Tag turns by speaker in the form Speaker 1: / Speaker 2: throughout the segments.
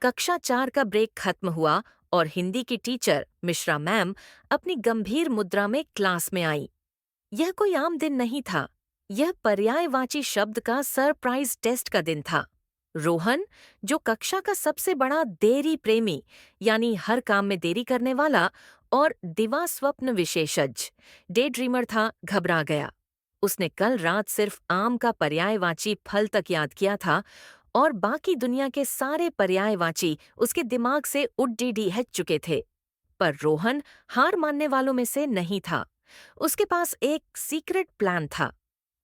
Speaker 1: कक्षा 4 का ब्रेक खत्म हुआ और हिंदी की टीचर मिश्रा मैम अपनी गंभीर मुद्रा में क्लास में आई। यह कोई आम दिन नहीं था। यह पर्यायवाची शब्द का सरप्राइज टेस्ट का दिन था। रोहन, जो कक्षा का सबसे बड़ा देरी प्रेमी यानी हर काम में देरी करने वाला और दिवा स्वप्न विशेषज्ञ डे ड्रीमर था, घबरा गया। उसने कल रात सिर्फ आम का पर्यायवाची फल तक याद किया था और बाकी दुनिया के सारे पर्यायवाची उसके दिमाग से उड्डी हट चुके थे। पर रोहन हार मानने वालों में से नहीं था। उसके पास एक सीक्रेट प्लान था।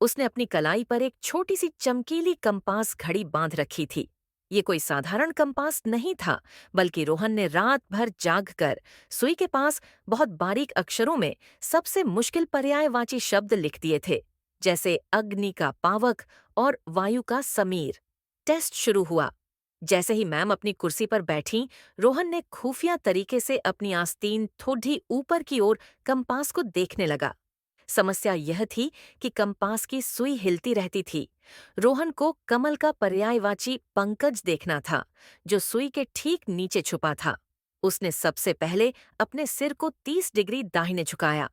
Speaker 1: उसने अपनी कलाई पर एक छोटी सी चमकीली कंपास घड़ी बांध रखी थी। ये कोई साधारण कंपास नहीं था, बल्कि रोहन ने रात भर जागकर सुई के पास बहुत बारीक अक्षरों में सबसे मुश्किल पर्यायवाची शब्द लिख दिए थे, जैसे अग्नि का पावक और वायु का समीर। टेस्ट शुरू हुआ। जैसे ही मैम अपनी कुर्सी पर बैठी, रोहन ने खुफिया तरीके से अपनी आस्तीन थोड़ी ऊपर की ओर कंपास को देखने लगा। समस्या यह थी कि कंपास की सुई हिलती रहती थी। रोहन को कमल का पर्यायवाची पंकज देखना था, जो सुई के ठीक नीचे छुपा था। उसने सबसे पहले अपने सिर को 30 डिग्री दाहिने झुकाया।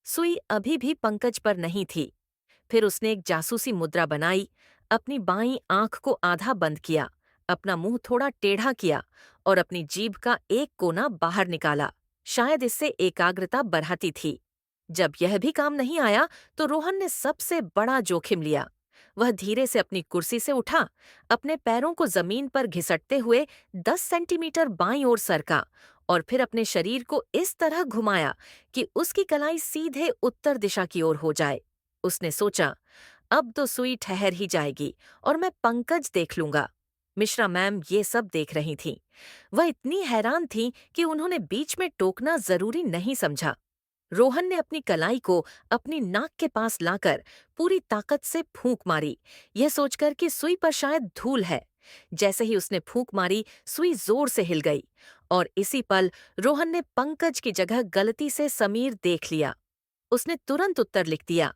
Speaker 1: सुई अभी भी पंकज पर नहीं थी। फिर उसने एक जासूसी मुद्रा बनाई, अपनी बाईं आंख को आधा बंद किया, अपना मुंह थोड़ा टेढ़ा किया और अपनी जीभ का एक कोना बाहर निकाला। शायद इससे एकाग्रता बढ़ाती थी। जब यह भी काम नहीं आया तो रोहन ने सबसे बड़ा जोखिम लिया। वह धीरे से अपनी कुर्सी से उठा, अपने पैरों को जमीन पर घिसटते हुए 10 सेंटीमीटर बाईं ओर सरका और फिर अपने शरीर को इस तरह घुमाया कि उसकी कलाई सीधे उत्तर दिशा की ओर हो जाए। उसने सोचा, अब तो सुई ठहर ही जाएगी और मैं पंकज देख लूंगा। मिश्रा मैम ये सब देख रही थीं। वह इतनी हैरान थीं कि उन्होंने बीच में टोकना जरूरी नहीं समझा। रोहन ने अपनी कलाई को अपनी नाक के पास लाकर पूरी ताकत से फूंक मारी, यह सोचकर कि सुई पर शायद धूल है। जैसे ही उसने फूंक मारी, सुई जोर से हिल गई और इसी पल रोहन ने पंकज की जगह गलती से समीर देख लिया। उसने तुरंत उत्तर लिख दिया,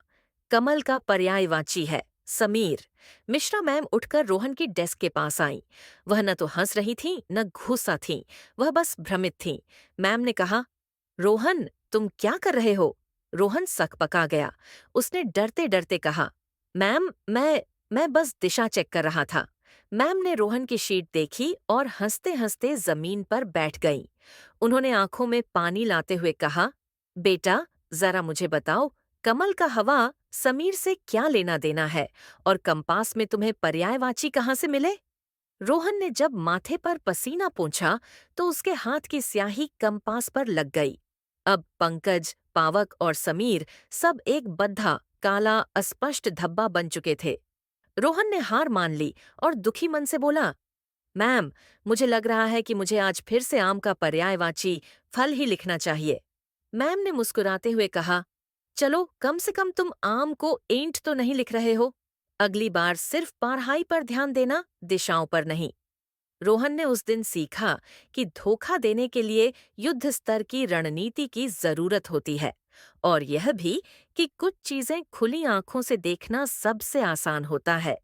Speaker 1: कमल का पर्यायवाची है समीर। मिश्रा मैम उठकर रोहन की डेस्क के पास आईं। वह न तो हंस रही थीं, न गुस्सा थीं, वह बस भ्रमित थीं। मैम ने कहा, रोहन, तुम क्या कर रहे हो? रोहन सकपका गया। उसने डरते डरते कहा, मैम, मैं बस दिशा चेक कर रहा था। मैम ने रोहन की शीट देखी और हंसते हंसते जमीन पर बैठ गईं। उन्होंने आंखों में पानी लाते हुए कहा, बेटा, जरा मुझे बताओ, कमल का हवा समीर से क्या लेना देना है और कंपास में तुम्हें पर्यायवाची कहाँ से मिले? रोहन ने जब माथे पर पसीना पोंछा तो उसके हाथ की स्याही कंपास पर लग गई। अब पंकज, पावक और समीर सब एक बद्धा काला अस्पष्ट धब्बा बन चुके थे। रोहन ने हार मान ली और दुखी मन से बोला, मैम, मुझे लग रहा है कि मुझे आज फिर से आम का पर्यायवाची फल ही लिखना चाहिए। मैम ने मुस्कुराते हुए कहा, चलो, कम से कम तुम आम को एंट तो नहीं लिख रहे हो। अगली बार सिर्फ पढ़ाई पर ध्यान देना, दिशाओं पर नहीं। रोहन ने उस दिन सीखा कि धोखा देने के लिए युद्ध स्तर की रणनीति की जरूरत होती है और यह भी कि कुछ चीजें खुली आंखों से देखना सबसे आसान होता है।